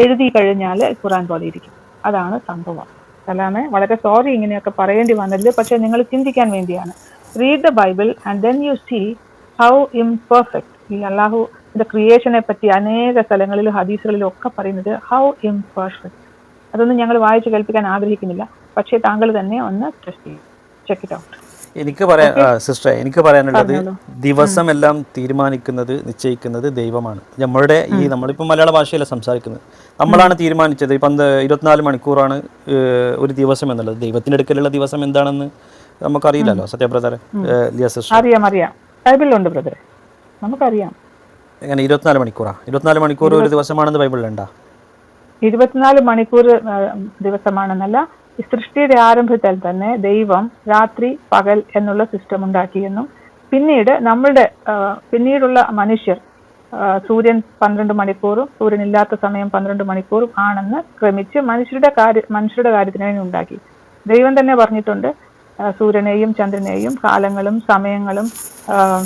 എഴുതി കഴിഞ്ഞാൽ ഖുറാൻ പോലെ ഇരിക്കും. അതാണ് സംഭവം. സലാമേ, വളരെ സോറി ഇങ്ങനെയൊക്കെ പറയേണ്ടി വന്നത്. പക്ഷെ നിങ്ങൾ ചിന്തിക്കാൻ വേണ്ടിയാണ്. Read the Bible and then you see how imperfect. ഈ അള്ളാഹുവിന്റെ ക്രിയേഷനെ പറ്റി അനേക സ്ഥലങ്ങളിലും ഹദീസുകളിലും ഒക്കെ പറയുന്നത് ഹൗ ഇംപെർഫെക്റ്റ്. അതൊന്നും ഞങ്ങൾ വായിച്ചു കേൾപ്പിക്കാൻ ആഗ്രഹിക്കുന്നില്ല. പക്ഷേ താങ്കൾ തന്നെ ഒന്ന് ടെസ്റ്റ് ചെയ്യും. Check it out. എനിക്ക് പറയാനുള്ളത്, ദിവസമെല്ലാം തീരുമാനിക്കുന്നത്, നിശ്ചയിക്കുന്നത് ദൈവമാണ്. നമ്മളിപ്പോൾ മലയാള ഭാഷയല്ല സംസാരിക്കുന്നത്. നമ്മളാണ് തീരുമാനിച്ചത്. 24 മണിക്കൂറാണ് ഒരു ദിവസം എന്നുള്ളത്. ദൈവത്തിന്റെ അടുക്കലുള്ള ദിവസം എന്താണെന്ന് നമുക്കറിയില്ലല്ലോ. സത്യബ്രദറെ, അറിയാം, ബൈബിളിലുണ്ട് ബ്രദറെ, നമുക്കറിയാം. എങ്ങനെ 24 മണിക്കൂറാ? 24 മണിക്കൂർ ഒരു ദിവസമാണെന്ന് ബൈബിളിലുണ്ടോ? 24 മണിക്കൂർ ദിവസമാണെന്നല്ല. ഈ സൃഷ്ടിയുടെ ആരംഭത്തിൽ തന്നെ ദൈവം രാത്രി പകൽ എന്നുള്ള സിസ്റ്റം ഉണ്ടാക്കിയെന്നും പിന്നീട് പിന്നീടുള്ള മനുഷ്യർ സൂര്യൻ 12 മണിക്കൂറും സൂര്യനില്ലാത്ത സമയം 12 മണിക്കൂറും ആണെന്ന് ക്രമിച്ച് മനുഷ്യരുടെ കാര്യത്തിന് വേണ്ടി ഉണ്ടാക്കി. ദൈവം തന്നെ പറഞ്ഞിട്ടുണ്ട്, സൂര്യനെയും ചന്ദ്രനെയും കാലങ്ങളും സമയങ്ങളും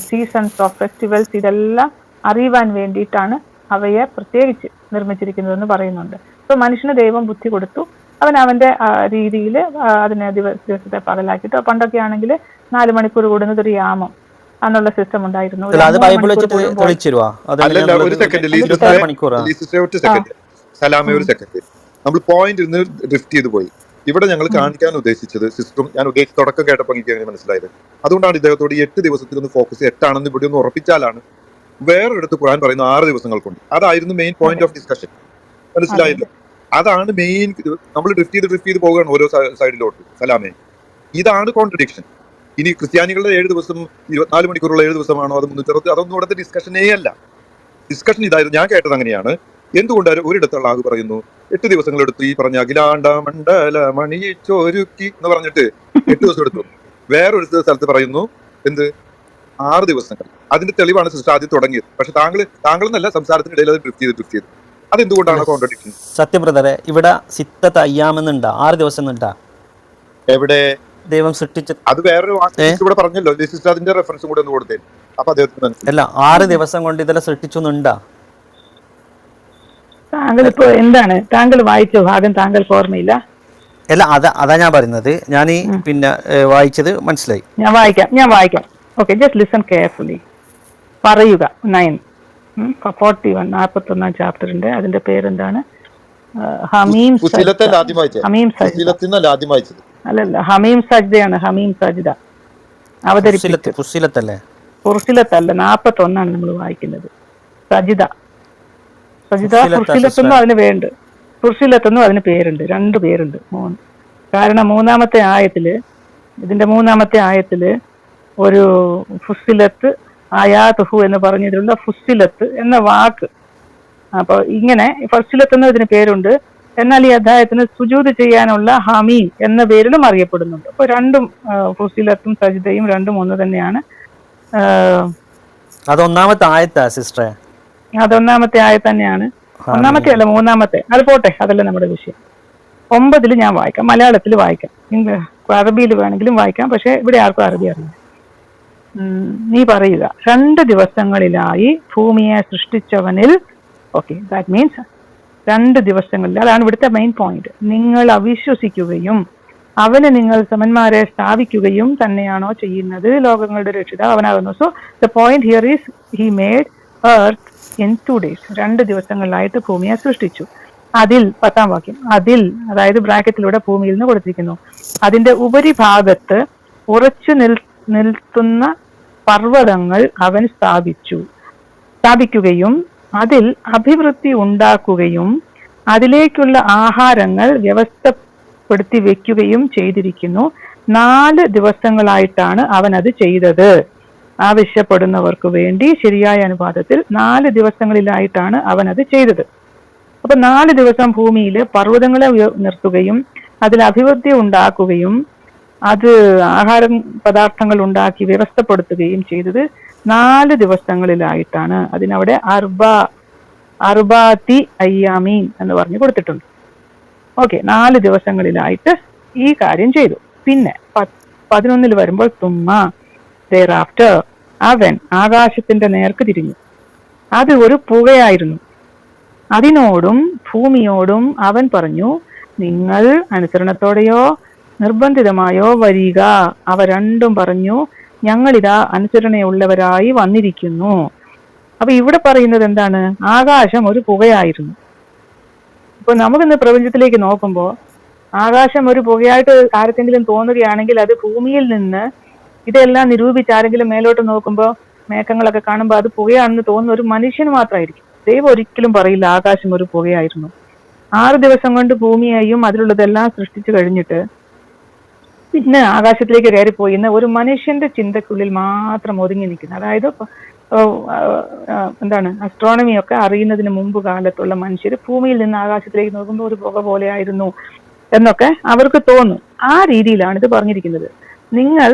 സീസൺസ് ഓഫ് ഫെസ്റ്റിവൽസ് ഇതെല്ലാം അറിയുവാൻ വേണ്ടിയിട്ടാണ് അവയെ പ്രത്യേകിച്ച് നിർമ്മിച്ചിരിക്കുന്നതെന്ന് പറയുന്നുണ്ട്. സോ മനുഷ്യന് ദൈവം ബുദ്ധി കൊടുത്തു. അവൻ അവന്റെ രീതിയിൽ അതിനെ ദിവസത്തെ പകലാക്കിയിട്ട്, പണ്ടൊക്കെ ആണെങ്കിൽ 4 മണിക്കൂർ കൂടുന്നത് ഒരു യാമം എന്നുള്ള സിസ്റ്റം ഉണ്ടായിരുന്നു. സലാമേ, ഒരു സെക്കൻഡ്. നമ്മൾ പോയിന്റ് ഡ്രിഫ്റ്റ് ചെയ്തു പോയി. ഇവിടെ ഞങ്ങൾ കാണിക്കാൻ ഉദ്ദേശിച്ചത് സിസ്റ്റം, ഞാൻ ഉദ്ദേശിച്ച തുടക്കം കേട്ടപ്പോൾ എനിക്ക് അങ്ങനെ മനസ്സിലായത്. അതുകൊണ്ടാണ് ഇദ്ദേഹത്തോട് 8 ദിവസത്തിലൊന്ന് ഫോക്കസ് 8 ആണെന്ന് ഇവിടെ ഒന്ന് ഉറപ്പിച്ചാലാണ് വേറൊരിടത്ത് ഖുർആൻ പറയുന്ന 6 ദിവസങ്ങൾക്കുണ്ട്. അതായിരുന്നു മെയിൻ പോയിന്റ് ഓഫ് ഡിസ്കഷൻ. മനസ്സിലായല്ലോ? അതാണ് മെയിൻ. നമ്മൾ ഡ്രിഫ്റ്റ് ചെയ്ത് പോവുകയാണ് ഓരോ സൈഡിലോട്ട്. സലാമേ, ഇതാണ് കോൺട്രഡിക്ഷൻ. ഇനി ക്രിസ്ത്യാനികളുടെ 7 ദിവസം 24 മണിക്കൂറുള്ള 7 ദിവസമാണോ, അത് 360, അതൊന്നും ഇവിടുത്തെ ഡിസ്കഷനേ അല്ല. ഡിസ്കഷൻ ഇതായിരുന്നു. ഞാൻ കേട്ടത് അങ്ങനെയാണ്. എന്തുകൊണ്ട് ഒരിടത്തുള്ള ആൾ പറയുന്നു 8 ദിവസങ്ങളെടുത്തു, ഈ പറഞ്ഞ അഖിലാണ്ട മണ്ഡല മണിച്ചോരുക്കി എന്ന് പറഞ്ഞിട്ട് 8 ദിവസം എടുത്തു. വേറൊരു സ്ഥലത്ത് പറയുന്നു എന്ത് 6 ദിവസങ്ങൾ. അതിന്റെ തെളിവാണ് സിസ്റ്റർ ആദ്യം തുടങ്ങിയത്. പക്ഷെ താങ്കളെന്നല്ല സംസാരത്തിനിടയിൽ അത് ഡ്രിഫ്റ്റ് ചെയ്ത് അതെന്തുകൊണ്ടാണ് കോൺട്രഡിക്ഷൻ? സത്യബ്രദറെ, ഇവിടെ സിത്തത്ത് അയ്യാമെന്നുണ്ടാ, 6 ദിവസം ഉണ്ടാ? എവിടെ ദൈവം സൃഷ്ടിച്ച അത് വേറൊരു ഇവിടെ പറഞ്ഞല്ലോ. സിസ്റ്റർ അതിന്റെ റെഫറൻസും കൂടെ ഒന്ന് കൊടുത്തേ. അപ്പൊ അദ്ദേഹത്തിന് അല്ല, 6 ദിവസം കൊണ്ട് ഇതെല്ലാം സൃഷ്ടിച്ചൊന്നുണ്ടാ? താങ്കൾ ഇപ്പോ എന്താണ് താങ്കൾ വായിച്ച ഭാഗം താങ്കൾക്ക് ഓർമ്മയില്ല? അല്ല, അതാ ഞാൻ പറയുന്നത്. ഞാൻ പിന്നെ വായിച്ചത് മനസ്സിലായി. ഞാൻ വായിക്കാം. Okay, just listen carefully. പറയുക 41 ചാപ്റ്ററിന്റെ അതിന്റെ പേരെന്താണ്? ഹമീം അല്ലല്ല, ഹമീം സജ്ദയാണ്. ഹമീം സജ്ദ അവതരിപ്പിച്ചത്. ഫുസ്സിലത്തല്ല, 41 നമ്മൾ വായിക്കുന്നത്. സജിദ സജിത ഫുർസിലത്തൊന്നും അതിന് വേണ്ട, ഫുർസിലത്തൊന്നും അതിന് പേരുണ്ട്, 2 പേരുണ്ട്, 3. കാരണം ഇതിന്റെ മൂന്നാമത്തെ ആയത്തില് ഒരു ഫുസ്സിലത്ത് ആയാതുഹു എന്ന് പറഞ്ഞതിലുള്ള ഫുസ്സിലത്ത് എന്ന വാക്ക്. അപ്പൊ ഇങ്ങനെ ഫസ്റ്റിലത്ത് എന്ന ഇതിന് പേരുണ്ട്. എന്നാൽ ഈ അധ്യായത്തിന് സുജൂദ് ചെയ്യാനുള്ള ഹമീം എന്ന പേരിലും അറിയപ്പെടുന്നുണ്ട്. അപ്പൊ രണ്ടും ഫുസ്സിലത്തും സജിദയും രണ്ടും ഒന്ന് തന്നെയാണ്. അതൊന്നാമത്തെ ആയത്താ സിസ്റ്ററെ, അതൊന്നാമത്തെ ആയത്ത് തന്നെയാണ്. ഒന്നാമത്തെ അല്ല, മൂന്നാമത്തെ. അത് പോട്ടെ, അതല്ല നമ്മുടെ വിഷയം. 9 ഞാൻ വായിക്കാം, മലയാളത്തിൽ വായിക്കാം, അറബിയിൽ വേണമെങ്കിലും വായിക്കാം. പക്ഷെ ഇവിടെ ആർക്കും അറബി അറിയില്ല. നീ പറയുക, 2 ദിവസങ്ങളിലായി ഭൂമിയെ സൃഷ്ടിച്ചവനിൽ, ഓക്കെ, ദാറ്റ് മീൻസ് 2 ദിവസങ്ങളിൽ, അതാണ് ഇവിടുത്തെ മെയിൻ പോയിന്റ്. നിങ്ങൾ അവിശ്വസിക്കുകയും അവന് നിങ്ങൾ സമന്മാരെ സ്ഥാപിക്കുകയും തന്നെയാണോ ചെയ്യുന്നത്? ലോകങ്ങളുടെ രക്ഷിത അവനാകുന്നു. So the point here is he made earth in 2 days. 2 ദിവസങ്ങളിലായിട്ട് ഭൂമിയെ സൃഷ്ടിച്ചു. അതിൽ 10-ാം വാക്യം, അതിൽ, അതായത് ബ്രാക്കറ്റിലൂടെ ഭൂമിയിൽ നിന്ന് കൊടുത്തിരിക്കുന്നു, അതിന്റെ ഉപരിഭാഗത്ത് ഉറച്ചു നിൽക്കുന്ന പർവ്വതങ്ങൾ അവൻ സ്ഥാപിക്കുകയും അതിൽ അഭിവൃദ്ധി ഉണ്ടാക്കുകയും അതിലേക്കുള്ള ആഹാരങ്ങൾ വ്യവസ്ഥപ്പെടുത്തി വെക്കുകയും ചെയ്തിരിക്കുന്നു. 4 ദിവസങ്ങളായിട്ടാണ് അവൻ അത് ചെയ്തത്. ആവശ്യപ്പെടുന്നവർക്ക് വേണ്ടി ശരിയായ അനുപാതത്തിൽ 4 ദിവസങ്ങളിലായിട്ടാണ് അവൻ അത് ചെയ്തത്. അപ്പൊ 4 ദിവസം ഭൂമിയിൽ പർവ്വതങ്ങളെ നിർത്തുകയും അതിൽ അഭിവൃദ്ധി ഉണ്ടാക്കുകയും അത് ആഹാര പദാർത്ഥങ്ങൾ ഉണ്ടാക്കി വ്യവസ്ഥപ്പെടുത്തുകയും ചെയ്തത് 4 ദിവസങ്ങളിലായിട്ടാണ്. അതിനവിടെ അർബാത്തി അയ്യാമീൻ എന്ന് പറഞ്ഞു കൊടുത്തിട്ടുണ്ട്. ഓക്കെ, 4 ദിവസങ്ങളിലായിട്ട് ഈ കാര്യം ചെയ്തു. പിന്നെ 11 വരുമ്പോൾ തുമ്മ thereafter അവൻ ആകാശത്തിന്റെ നേർക്ക് തിരിഞ്ഞു. അത് ഒരു പുകയായിരുന്നു. അതിനോടും ഭൂമിയോടും അവൻ പറഞ്ഞു, നിങ്ങൾ അനുസരണത്തോടെയോ നിർബന്ധിതമായോ വരിക. അവ രണ്ടും പറഞ്ഞു, ഞങ്ങളിതാ അനുസരണയുള്ളവരായി വന്നിരിക്കുന്നു. അപ്പൊ ഇവിടെ പറയുന്നത് എന്താണ്? ആകാശം ഒരു പുകയായിരുന്നു. ഇപ്പൊ നമുക്കിന്ന് പ്രപഞ്ചത്തിലേക്ക് നോക്കുമ്പോൾ ആകാശം ഒരു പുകയായിട്ട് ആർക്കെങ്കിലും തോന്നുകയാണെങ്കിൽ അത് ഭൂമിയിൽ നിന്ന് ഇതെല്ലാം നിരൂപിച്ച് ആരെങ്കിലും മേലോട്ട് നോക്കുമ്പോൾ മേഘങ്ങളൊക്കെ കാണുമ്പോൾ അത് പുകയാണെന്ന് തോന്നുന്ന ഒരു മനുഷ്യന് മാത്രമായിരിക്കും. ദൈവം ഒരിക്കലും പറയില്ല ആകാശം ഒരു പുകയായിരുന്നു. 6 ദിവസം കൊണ്ട് ഭൂമിയെയും അതിലുള്ളതെല്ലാം സൃഷ്ടിച്ചു കഴിഞ്ഞിട്ട് പിന്നെ ആകാശത്തിലേക്ക് കയറിപ്പോയി എന്ന് ഒരു മനുഷ്യന്റെ ചിന്തക്കുള്ളിൽ മാത്രം ഒതുങ്ങി നിൽക്കുന്നത്. അതായത് അസ്ട്രോണമി ഒക്കെ അറിയുന്നതിന് മുമ്പ് കാലത്തുള്ള മനുഷ്യർ ഭൂമിയിൽ നിന്ന് ആകാശത്തിലേക്ക് നോക്കുമ്പോൾ ഒരു പുക പോലെയായിരുന്നു എന്നൊക്കെ അവർക്ക് തോന്നും. ആ രീതിയിലാണ് ഇത് പറഞ്ഞിരിക്കുന്നത്. നിങ്ങൾ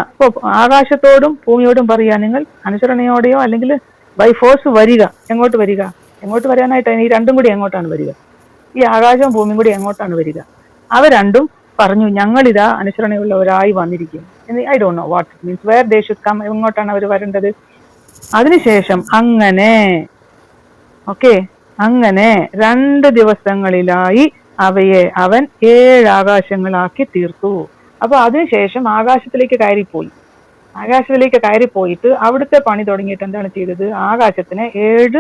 ഇപ്പൊ ആകാശത്തോടും ഭൂമിയോടും പറയുക, നിങ്ങൾ അനുസരണയോടെയോ അല്ലെങ്കിൽ ബൈ ഫോഴ്സ് വരിക. എങ്ങോട്ട് വരിക? എങ്ങോട്ട് വരാനായിട്ടാണ്? ഈ രണ്ടും കൂടി എങ്ങോട്ടാണ് വരിക? ഈ ആകാശവും ഭൂമിയും കൂടി എങ്ങോട്ടാണ് വരിക? അവ രണ്ടും പറഞ്ഞു, ഞങ്ങളിതാ അനുസരണയുള്ളവരായി വന്നിരിക്കും. I don't know what it means, where they should come, എങ്ങോട്ടാണ് അവർ വരേണ്ടത്? അതിനുശേഷം അങ്ങനെ 2 ദിവസങ്ങളിലായി അവയെ അവൻ 7 ആകാശങ്ങളാക്കി തീർത്തു. അപ്പൊ അതിനുശേഷം ആകാശത്തിലേക്ക് കയറിപ്പോയിട്ട് അവിടുത്തെ പണി തുടങ്ങിയിട്ട് എന്താണ് ചെയ്തത്? ആകാശത്തിനെ 7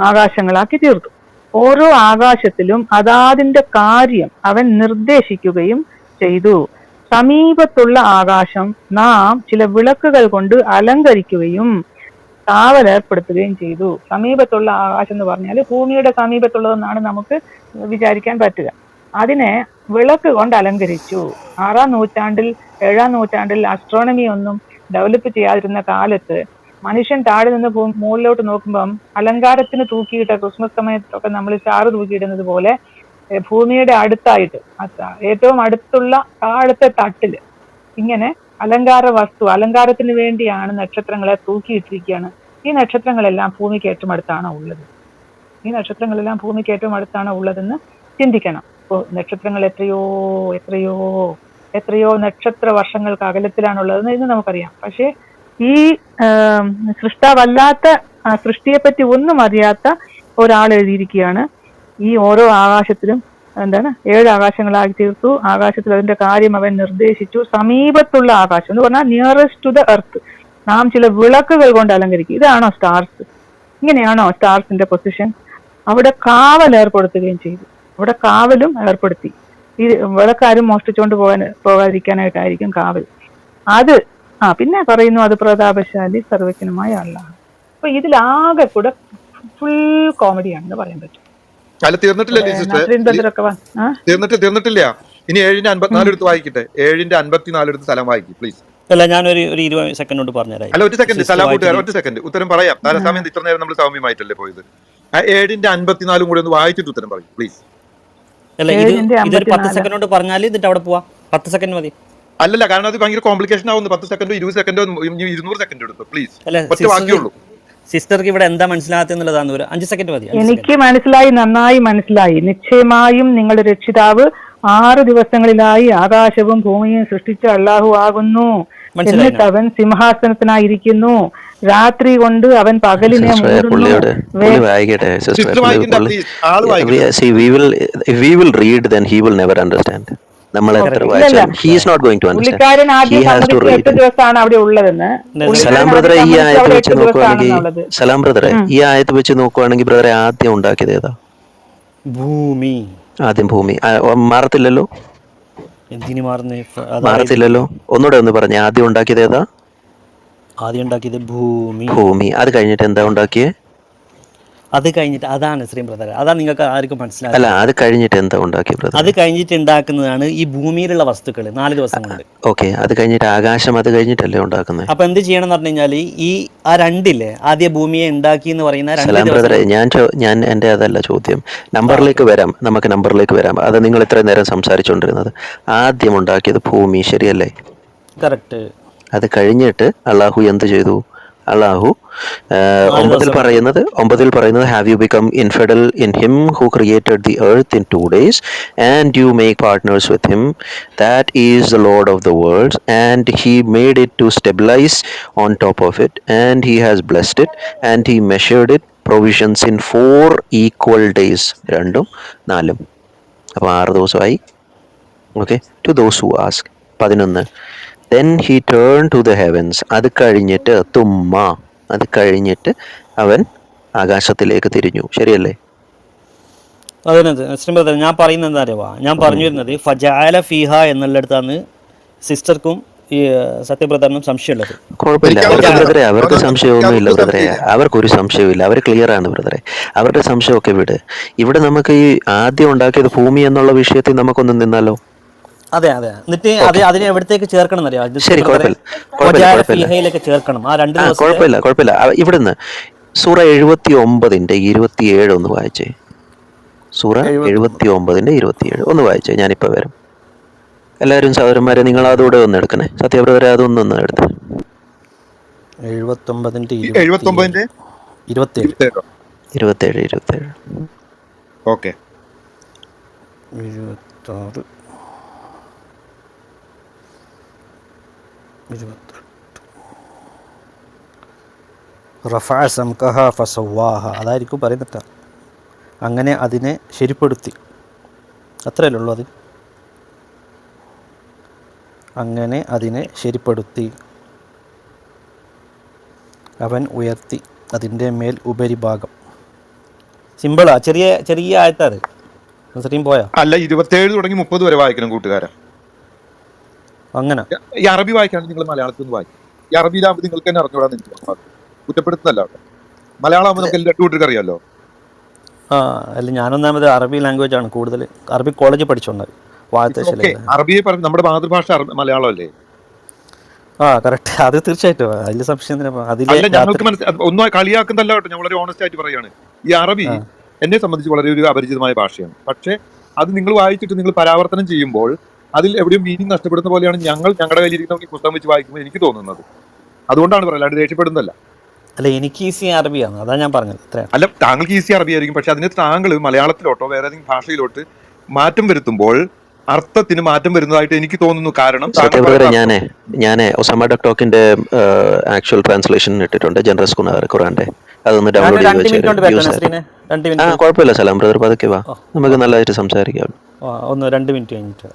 ആകാശങ്ങളാക്കി തീർത്തു. ഓരോ ആകാശത്തിലും അതാതിന്റെ കാര്യം അവൻ നിർദ്ദേശിക്കുകയും ചെയ്തു. സമീപത്തുള്ള ആകാശം നാം ചില വിളക്കുകൾ കൊണ്ട് അലങ്കരിക്കുകയും കാവലേർപ്പെടുത്തുകയും ചെയ്തു. സമീപത്തുള്ള ആകാശം എന്ന് പറഞ്ഞാൽ ഭൂമിയുടെ സമീപത്തുള്ളതെന്നാണ് നമുക്ക് വിചാരിക്കാൻ പറ്റുക. അതിനെ വിളക്ക് കൊണ്ട് അലങ്കരിച്ചു. 6-ാം നൂറ്റാണ്ടിൽ 7-ാം നൂറ്റാണ്ടിൽ അസ്ട്രോണമി ഒന്നും ഡെവലപ്പ് ചെയ്യാതിരുന്ന കാലത്ത് മനുഷ്യൻ താഴെ നിന്ന് മുകളിലോട്ട് നോക്കുമ്പം അലങ്കാരത്തിന് തൂക്കിയിട്ട ക്രിസ്മസ് സമയത്തൊക്കെ നമ്മൾ സ്റ്റാർ തൂക്കിയിടുന്നത് പോലെ ഭൂമിയുടെ അടുത്തായിട്ട് ഏറ്റവും അടുത്തുള്ള താഴത്തെ തട്ടില് ഇങ്ങനെ അലങ്കാരത്തിന് വേണ്ടിയാണ് നക്ഷത്രങ്ങളെ തൂക്കിയിട്ടിരിക്കുകയാണ്. ഈ നക്ഷത്രങ്ങളെല്ലാം ഭൂമിക്ക് ഏറ്റവും അടുത്താണ് ഉള്ളതെന്ന് ചിന്തിക്കണം. ഇപ്പോൾ നക്ഷത്രങ്ങൾ എത്രയോ നക്ഷത്ര വർഷങ്ങൾക്ക് അകലത്തിലാണുള്ളതെന്ന് ഇന്ന് നമുക്കറിയാം. പക്ഷേ ഈ സൃഷ്ടാവല്ലാത്ത സൃഷ്ടിയെപ്പറ്റി ഒന്നും അറിയാത്ത ഒരാൾ എഴുതിയിരിക്കുകയാണ്, ഈ ഓരോ ആകാശത്തിലും 7 ആകാശങ്ങളാക്കി തീർത്തു. ആകാശത്തിൽ അതിന്റെ കാര്യം അവൻ നിർദ്ദേശിച്ചു. സമീപത്തുള്ള ആകാശം എന്ന് പറഞ്ഞാൽ നിയറസ്റ്റ് ടു ദ എർത്ത് നാം ചില വിളക്കുകൾ കൊണ്ട് അലങ്കരിക്കും. ഇതാണോ സ്റ്റാർസ്? ഇങ്ങനെയാണോ സ്റ്റാർസിന്റെ പൊസിഷൻ? അവിടെ കാവൽ ഏർപ്പെടുത്തുകയും ചെയ്തു. അവിടെ കാവലും ഏർപ്പെടുത്തി. ഈ വിളക്കാരും മോഷ്ടിച്ചുകൊണ്ട് പോകാതിരിക്കാനായിട്ടായിരിക്കും കാവൽ. അത് പിന്നെ പറയുന്നു, അത് പ്രതാപശാലി സർവജ്ഞനുമായ ആളാണ്. അപ്പൊ ഇതിലാകെ കൂടെ ഫുൾ കോമഡിയാണെന്ന് പറയാൻ പറ്റും. അല്ല തീർന്നിട്ടില്ല ലിസിസ്റ്റർ, നസ്രീൻ ബ്രദറൊക്കെ തീർന്നിട്ടില്ല. ഇനി 7:54 എടുത്ത് വായിക്കട്ടെ. 7:54 എടുത്ത് സ്ഥലം വായിക്കും പ്ലീസ്. അല്ല ഞാനൊരു 20 സെക്കൻഡ് കൊണ്ട് പറഞ്ഞുതരാം. അല്ല ഒരു സെക്കൻഡ് സലാം കൂട്ടുകാർ, ഒറ്റ സെക്കൻഡ് ഉത്തരം പറയാം. സമയം ഇത്ര നേരം നമ്മൾ സൗമ്യമായിട്ടല്ലേ പോയത്. 7:54 കൂടി ഒന്ന് വായിച്ചിട്ട് ഉത്തരം പറയും പ്ലീസ്. അല്ല ഇതൊരു 10 സെക്കൻഡ് കൊണ്ട് പറഞ്ഞാൽ എന്നിട്ട് അവിടെ പോവാ. 10 സെക്കൻഡ് മതി. അല്ലല്ല, കാരണം അത് ഭയങ്കര കോംപ്ലിക്കേഷൻ ആവുന്നു. 10 സെക്കൻഡോ 20 സെക്കൻഡോ 200 സെക്കൻഡ് എടുത്തു പ്ലീസ്. ഒറ്റ വാക്കിയുള്ളൂ. സിസ്റ്റർക്ക് ഇവിടെ എന്താ മനസ്സിലാകാത്തുള്ളതാണ്. ഒരു 5 സെക്കൻഡ് മതി. എനിക്ക് മനസ്സിലായി, നന്നായി മനസ്സിലായി. നിശ്ചയമായും നിങ്ങളുടെ രക്ഷിതാവ് 6 ദിവസങ്ങളിലായി ആകാശവും ഭൂമിയും സൃഷ്ടിച്ച അല്ലാഹു ആകുന്നു. എന്നിട്ട് അവൻ സിംഹാസനത്തിനായിരിക്കുന്നു. രാത്രി കൊണ്ട് അവൻ പകലിനെ പുള്ളിക്കാരൻ ആദ്യം 8 ദിവസമാണ് അവിടെ ഉള്ളതെന്ന്. സലാം ബ്രദറെ, ഈ ആയത്ത് വെച്ച് നോക്കുവാണെങ്കിൽ ബ്രദറെ ആദ്യം ഉണ്ടാക്കിയത് ഏതാ? ഭൂമി. ആദ്യം ഭൂമി. മാറത്തില്ലല്ലോ, എന്തിനു മാറത്തില്ലല്ലോ. ഒന്നുകൂടെ ഒന്ന് പറഞ്ഞേ, ആദ്യം ഉണ്ടാക്കിയത് ഏതാ? ആദ്യം ഉണ്ടാക്കിയത് ഭൂമി. അത് കഴിഞ്ഞിട്ട് എന്താ ഉണ്ടാക്കിയേ? അത് കഴിഞ്ഞിട്ട് അതാണ് ശ്രീ ബ്രദർ, അതാണ് നിങ്ങൾക്ക് ആർക്കും മനസ്സിലായി. അല്ല, അത് കഴിഞ്ഞിട്ട് എന്താ ഉണ്ടാക്കിയത്? അത് കഴിഞ്ഞിട്ട് ഉണ്ടാക്കുന്നതാണ് ഈ ഭൂമിയിലുള്ള വസ്തുക്കൾ 4 ദിവസം കൊണ്ട്. ഓക്കെ, അത് കഴിഞ്ഞിട്ട് ആകാശം, അത് കഴിഞ്ഞിട്ടല്ലേ ഉണ്ടാക്കുന്നത്. അപ്പൊ എന്ത് ചെയ്യണം എന്ന് പറഞ്ഞു കഴിഞ്ഞാൽ ഈ ആ രണ്ടില്ലേ, ആദ്യ ഭൂമിയെ ഉണ്ടാക്കി എന്ന് പറയുന്ന 2 സലാം ബ്രദറെ, ഞാൻ എന്റെ അതല്ല ചോദ്യം. നമ്പറിലേക്ക് വരാം, നമുക്ക് നമ്പറിലേക്ക് വരാം. അത് നിങ്ങൾ ഇത്രയും നേരം സംസാരിച്ചുകൊണ്ടിരുന്നത് ആദ്യം ഉണ്ടാക്കിയത് ഭൂമി, ശരിയല്ലേ? കറക്റ്റ്. അത് കഴിഞ്ഞിട്ട് അള്ളാഹു എന്ത് ചെയ്തു? അള്ളാഹു 9 പറയുന്നത് have you become infidel in him who created the earth in 2 days and you make partners with him that is the lord of the worlds and he made it to stabilise on top of it and he has blessed it and he measured it provisions in 4 equal days. 2 4, അപ്പോൾ 6 ദിവസമായി. Okay, to those who ask. 11 then he turned to the heavens. അത് കഴിഞ്ഞിട്ട് അത് കഴിഞ്ഞിട്ട് അവൻ ആകാശത്തിലേക്ക് തിരിഞ്ഞു, ശരിയല്ലേ? അതിനകത്ത് ശ്രീമതി ഞാൻ പറയുന്നത് എന്താ അറിയാ, ഞാൻ പറഞ്ഞു വരുന്നത് ഫജഅല ഫീഹ എന്നുള്ളിടത്താണ് സിസ്റ്റർക്കും ഈ സത്യബ്രദറിനും സംശയമുള്ളത്. കുഴപ്പമില്ല ബ്രദറെ, അവർക്ക് സംശയമൊന്നുമില്ല ബ്രദറെ, അവർക്കൊരു സംശയമില്ല, അവർ ക്ലിയർ ആണ് ബ്രദറെ. അവരുടെ സംശയമൊക്കെ വിട്. ഇവിടെ നമുക്ക് ഈ ആദ്യം ഉണ്ടാക്കിയത് ഭൂമി എന്നുള്ള വിഷയത്തിൽ നമുക്കൊന്ന് നിന്നാലോ? അതെ, എന്നിട്ട് അതിനെ എവിടത്തേക്ക് ചേർക്കണം എന്നറിയാം. ശരി, ഫീഹയിലേക്ക് ചേർക്കണം. ആ 2 ദിവസം കുഴപ്പമില്ല. ഇവിടുന്ന് സൂറ 79:27 ഒന്ന് വായിച്ചേ. സൂറ 79:27 ഒന്ന് വായിച്ചേ. ഞാനിപ്പോ വരും. എല്ലാവരും സഹോദരന്മാരെ, നിങ്ങൾ അതോടെ ഒന്ന് എടുക്കണേ. സത്യബ്രദറെ അതൊന്നൊന്ന് എടുത്ത്. 79:27 ഓക്കെ. 26 റഫഅ സംകഹ ഫസവാഹ, അതായിരിക്കും പറയുന്നിട്ട്. അങ്ങനെ അതിനെ ശരിപ്പെടുത്തി, അത്രയല്ലേ ഉള്ളൂ. അത് അങ്ങനെ അതിനെ ശരിപ്പെടുത്തി, അവൻ ഉയർത്തി അതിൻ്റെ മേൽ ഉപരിഭാഗം. സിമ്പിളാ, ചെറിയ ആയത്താത്. പോയാ അല്ല, 27 തുടങ്ങി 30 വരെ വായിക്കണം കൂട്ടുകാരൻ. അങ്ങനെ ഈ അറബി വായിക്കാണെങ്കിൽ നിങ്ങൾ മലയാളത്തിൽ നിന്ന് വായിക്കും. ഈ അറബിയിലാകുമ്പോൾ നിങ്ങൾക്ക് തന്നെ അറിഞ്ഞൂടാന്ന് എനിക്ക് കുറ്റപ്പെടുത്തുന്നല്ല. മലയാളം ആകുമ്പോൾ നമുക്ക് 2 കൂട്ടർക്ക് അറിയാമല്ലോ. അല്ല, ഞാനൊന്നാമത് അറബി ലാംഗ്വേജ് ആണ് കൂടുതൽ. അറബി കോളേജിൽ പഠിച്ചോണ്ടായി. അറബിയെ പറഞ്ഞ നമ്മുടെ മാതൃഭാഷ മലയാളം അല്ലേ? കറക്റ്റ്, അത് തീർച്ചയായിട്ടും അതിൽ സംശയം. ഞങ്ങൾക്ക് ഒന്നും കളിയാക്കുന്നല്ല കേട്ടോ, ഞാൻ വളരെ ഓണസ്റ്റ് ആയിട്ട് പറയാണ്. ഈ അറബി എന്നെ സംബന്ധിച്ച് വളരെ ഒരു അപരിചിതമായ ഭാഷയാണ്. പക്ഷെ അത് നിങ്ങൾ വായിച്ചിട്ട് നിങ്ങൾ പരാവർത്തനം ചെയ്യുമ്പോൾ അതിൽ എവിടെയും മീനിങ് നഷ്ടപ്പെടുന്ന പോലെയാണ് ഞങ്ങളുടെ കയ്യിലിരിക്കുന്ന ഈ പുസ്തകം വെച്ച് വായിക്കുമ്പോൾ എനിക്ക് തോന്നുന്നത്. അതുകൊണ്ടാണ് പറയുന്നത്, അല്ലാണ്ട് ദേഷ്യപ്പെടുന്നതല്ല. അല്ല, എനിക്ക് ഈസി അറബിയാണ്, അതാ ഞാൻ പറഞ്ഞത്. അല്ല, താങ്കൾക്ക് ഈസി അറബി ആയിരിക്കും, പക്ഷെ അതിന് താങ്കൾ മലയാളത്തിലോട്ടോ വേറെ ഏതെങ്കിലും ഭാഷയിലോട്ട് മാറ്റം വരുത്തുമ്പോൾ അർത്ഥത്തിന് മാറ്റം വരുന്നതായിട്ട് എനിക്ക് തോന്നുന്നു. കാരണം ഞാൻ ഒസാമ ടോക്കിന്റെ ആക്ച്വൽ ട്രാൻസ്ലേഷൻ ഇട്ടിട്ടുണ്ട്, ജനറൽ ഖുറാന്റെ. അതൊന്ന് ഡൗൺലോഡ് ചെയ്ത് കുഴപ്പമില്ല. സലാം ബ്രദർ, പതുക്കെ വാ, നമുക്ക് നല്ലതായിട്ട് സംസാരിക്കാം. 2 മിനിറ്റ് കഴിഞ്ഞിട്ട്